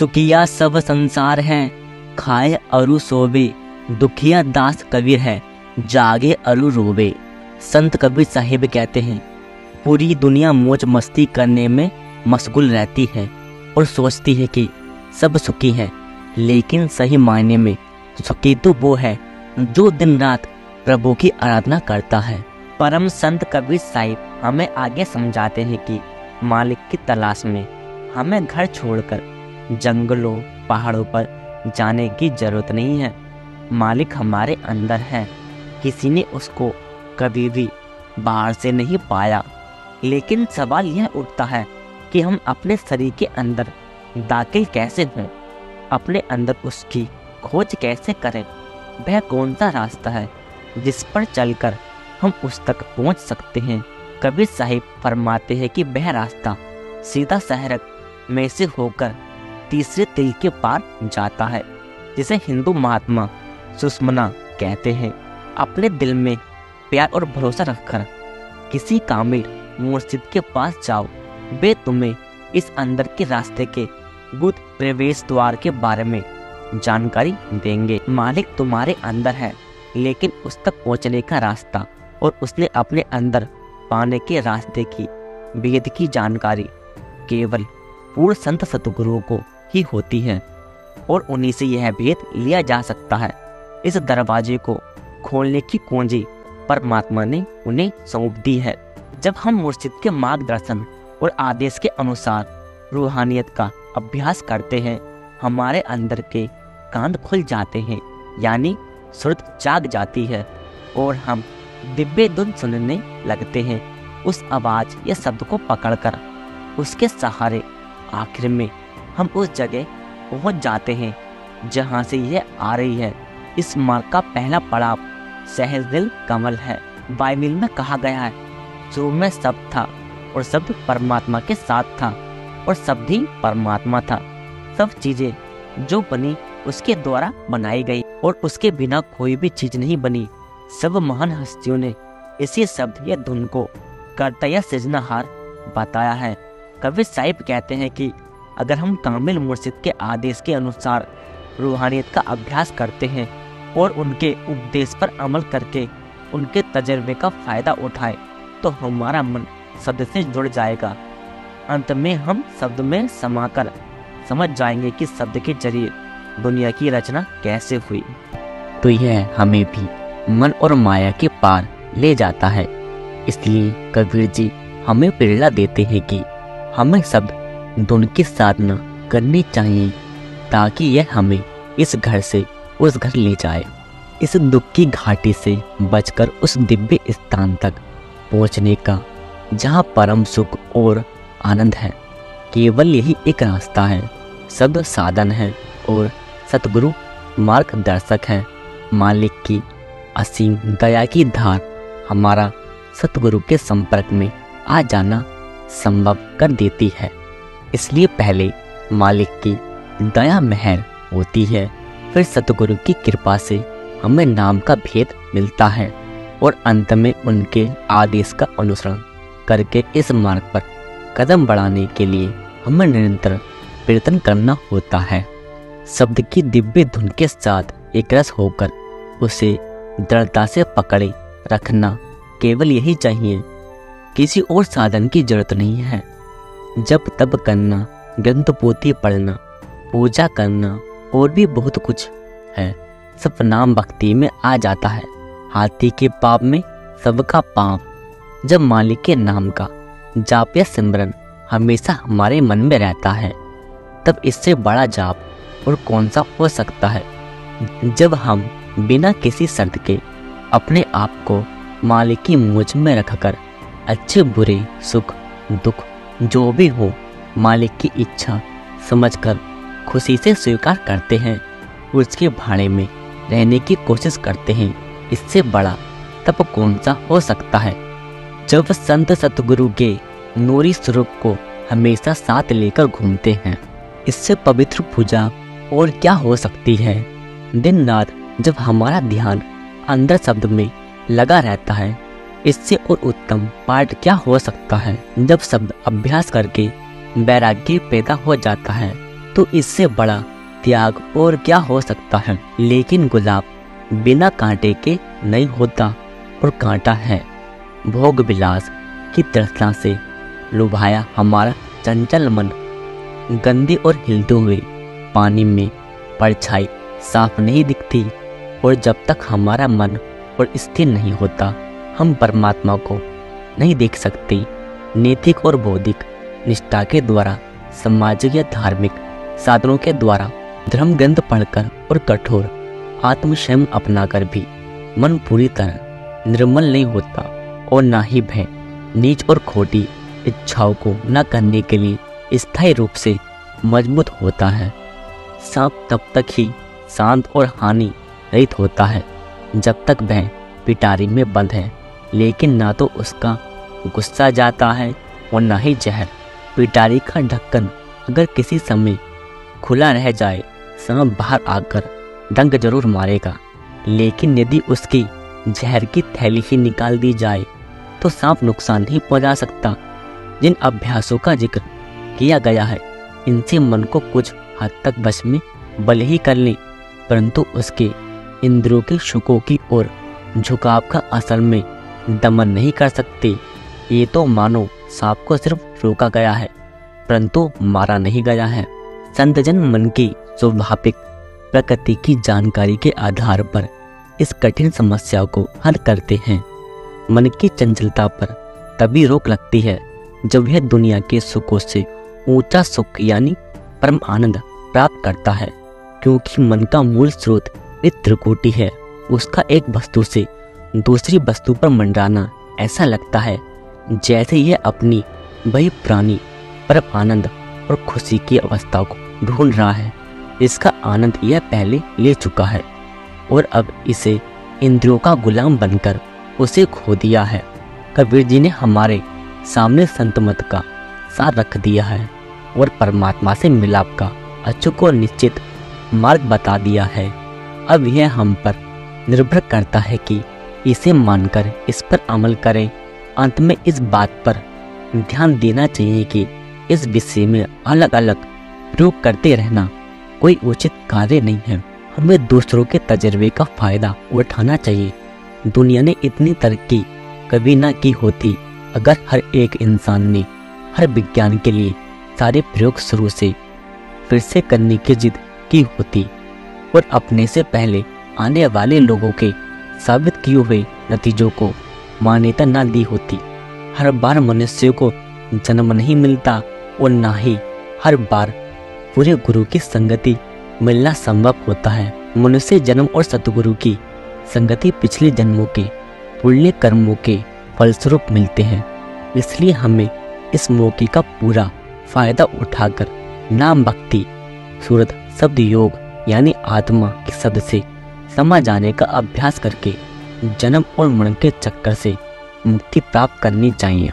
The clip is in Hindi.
सुखिया सब संसार है, खाए अरु सोवे, दुखिया दास कबीर है, जागे अरु रोवे। संत कबीर साहिब कहते हैं, पूरी दुनिया मौज मस्ती करने में मशगूल रहती है और सोचती है कि सब सुखी है, लेकिन सही मायने में सुखी तो वो है जो दिन रात प्रभु की आराधना करता है। परम संत कबीर साहिब हमें आगे समझाते हैं कि मालिक की तलाश में हमें घर छोड़कर जंगलों पहाड़ों पर जाने की जरूरत नहीं है। मालिक हमारे अंदर है, किसी ने उसको कभी भी बाहर से नहीं पाया। लेकिन सवाल यह उठता है कि हम अपने शरीर के अंदर दाखिल कैसे हों, अपने अंदर उसकी खोज कैसे करें। वह कौन सा रास्ता है जिस पर चलकर हम उस तक पहुंच सकते हैं। कबीर साहिब फरमाते हैं कि वह रास्ता सीधा शहरक में से होकर तीसरे तिल के पार जाता है, जिसे हिंदू महात्मा सुषमना कहते हैं। अपने दिल में प्यार और भरोसा रखकर किसी कामिल मुर्शिद के पास जाओ, वे तुम्हें इस अंदर के रास्ते के गुप्त प्रवेश द्वार के बारे में जानकारी देंगे। मालिक तुम्हारे अंदर है, लेकिन उस तक पहुंचने का रास्ता और उसने अपने अंदर पाने के रास्ते की भेद की जानकारी केवल पूर्ण संत सतगुरुओं को ही होती है और उन्हीं से यह भेद लिया जा सकता है। इस दरवाजे को खोलने की कुंजी परमात्मा ने उन्हें सौंप दी है। जब हम मुर्शिद के मार्गदर्शन और आदेश के अनुसार रूहानियत का अभ्यास करते हैं, हमारे अंदर के कान खुल जाते हैं, यानी सुरत जाग जाती है और हम दिव्य धुन सुनने लगते हैं। उस आवाज या शब्द को पकड़कर उसके सहारे आखिर में हम उस जगह पहुंच जाते हैं जहां से यह आ रही है। इस मार्ग का पहला पड़ाव सहजदिल कमल है। बाइबल में कहा गया है, शुरू में शब्द था और शब्द परमात्मा के साथ था और शब्द ही परमात्मा था। सब चीजें जो बनी उसके द्वारा बनाई गई और उसके बिना कोई भी चीज नहीं बनी। सब महान हस्तियों ने इसी शब्द या धुन को कर्ता या सृजनहार बताया है। कबीर साहिब कहते हैं कि अगर हम कामिल मुर्शिद के आदेश के अनुसार रूहानियत का अभ्यास करते हैं और उनके उपदेश पर अमल करके उनके तजर्बे का फायदा उठाएं, तो हमारा मन शब्द से जुड़ जाएगा। अंत में हम शब्द में समाकर समझ जाएंगे कि शब्द के जरिए दुनिया की रचना कैसे हुई। तो यह हमें भी मन और माया के पार ले जाता है। इसलिए कबीर जी हमें प्रेरणा देते हैं कि हमें शब्द धुन की साधना करनी चाहिए, ताकि यह हमें इस घर से उस घर ले जाए, इस दुख की घाटी से बचकर उस दिव्य स्थान तक पहुंचने का जहां परम सुख और आनंद है। केवल यही एक रास्ता है। शब्द साधन है और सतगुरु मार्गदर्शक है। मालिक की असीम दया की धार हमारा सतगुरु के संपर्क में आ जाना संभव कर देती है। इसलिए पहले मालिक की दया मेहर होती है, फिर सतगुरु की कृपा से हमें नाम का भेद मिलता है और अंत में उनके आदेश का अनुसरण करके इस मार्ग पर कदम बढ़ाने के लिए हमें निरंतर प्रयत्न करना होता है। शब्द की दिव्य धुन के साथ एक रस होकर उसे दृढ़ता से पकड़े रखना, केवल यही चाहिए। किसी और साधन की जरूरत नहीं है। जब तब करना, ग्रंथ पोथी पढ़ना, पूजा करना और भी बहुत कुछ है, सब नाम भक्ति में आ जाता है। हाथी के पाप में सबका पाप। जब मालिक के नाम का जाप या सिमरन हमेशा हमारे मन में रहता है, तब इससे बड़ा जाप और कौन सा हो सकता है। जब हम बिना किसी शर्त के अपने आप को मालिक की मुझ में रखकर अच्छे बुरे सुख दुख जो भी हो मालिक की इच्छा समझकर खुशी से स्वीकार करते हैं, उसके भाड़े में रहने की कोशिश करते हैं, इससे बड़ा तप कौन सा हो सकता है। जब संत सतगुरु के नूरी स्वरूप को हमेशा साथ लेकर घूमते हैं, इससे पवित्र पूजा और क्या हो सकती है। दिन रात जब हमारा ध्यान अंदर शब्द में लगा रहता है, इससे और उत्तम पाठ क्या हो सकता है। जब शब्द अभ्यास करके वैराग्य पैदा हो जाता है, तो इससे बड़ा त्याग और क्या हो सकता है। लेकिन गुलाब बिना कांटे के नहीं होता और कांटा है। भोग विलास की तृष्णा से लुभाया हमारा चंचल मन गंदे और हिलते हुए पानी में परछाई साफ नहीं दिखती। और जब तक हमारा मन और स्थिर नहीं होता हम परमात्मा को नहीं देख सकते। नैतिक और बौद्धिक निष्ठा के द्वारा, सामाजिक या धार्मिक साधनों के द्वारा, धर्म ग्रंथ पढ़कर और कठोर आत्मसंयम अपनाकर भी मन पूरी तरह निर्मल नहीं होता और ना ही भय, नीच और खोटी इच्छाओं को न करने के लिए स्थायी रूप से मजबूत होता है। सांप तब तक ही शांत और हानि रहित होता है जब तक वह पिटारी में बंद है, लेकिन ना तो उसका गुस्सा जाता है और ना ही जहर। पिटारी का ढक्कन अगर किसी समय खुला रह जाए सांप बाहर आकर डंक जरूर मारेगा, लेकिन यदि उसकी जहर की थैली ही निकाल दी जाए तो सांप नुकसान नहीं पहुंचा सकता। जिन अभ्यासों का जिक्र किया गया है इनसे मन को कुछ हद तक वश में भले ही कर ले, परंतु उसके इंद्रियों के सुखों की ओर झुकाव का असल में दमन नहीं कर सकते। ये तो मानो सांप को सिर्फ रोका गया है परंतु मारा नहीं गया है। संतजन मन की स्वाभाविक प्रकृति की जानकारी के आधार पर इस कठिन समस्या को हल करते हैं। मन की चंचलता पर तभी रोक लगती है जब यह दुनिया के सुखों से ऊंचा सुख यानी परम आनंद प्राप्त करता है, क्योंकि मन का मूल स्रोत एक त्रिकोटि है। उसका एक वस्तु से दूसरी वस्तु पर मंडराना ऐसा लगता है जैसे यह अपनी वही पुरानी परम आनंद और खुशी की अवस्था को ढूंढ रहा है। इसका आनंद यह पहले ले चुका है और अब इसे इंद्रियों का गुलाम बनकर उसे खो दिया है। कबीर जी ने हमारे सामने संतमत का सार रख दिया है और परमात्मा से मिलाप का अचूक और निश्चित मार्ग बता दिया है। अब यह हम पर निर्भर करता है कि इसे मानकर इस पर अमल करें। अंत में इस बात पर ध्यान देना चाहिए कि इस विषय में अलग अलग प्रयोग करते रहना कोई उचित कार्य नहीं है। हमें दूसरों के तजर्बे का फायदा उठाना चाहिए। दुनिया ने इतनी तरक्की कभी ना की होती अगर हर एक इंसान ने हर विज्ञान के लिए सारे प्रयोग शुरू से फिर से करने की जिद की होती और अपने से पहले आने वाले लोगों के साबित किए हुए नतीजों को मान्यता न दी होती। हर बार मनुष्य को जन्म नहीं मिलता और ना ही हर बार पूरे गुरु की संगति मिलना संभव होता है। मनुष्य जन्म और सतगुरु की संगति पिछले जन्मों के पुण्य कर्मों के फलस्वरूप मिलते हैं। इसलिए हमें इस मौके का पूरा फायदा उठाकर नाम भक्ति सूरत शब्द योग यानी आत्मा के शब्द से समा जाने का अभ्यास करके जन्म और मरण के चक्कर से मुक्ति प्राप्त करनी चाहिए।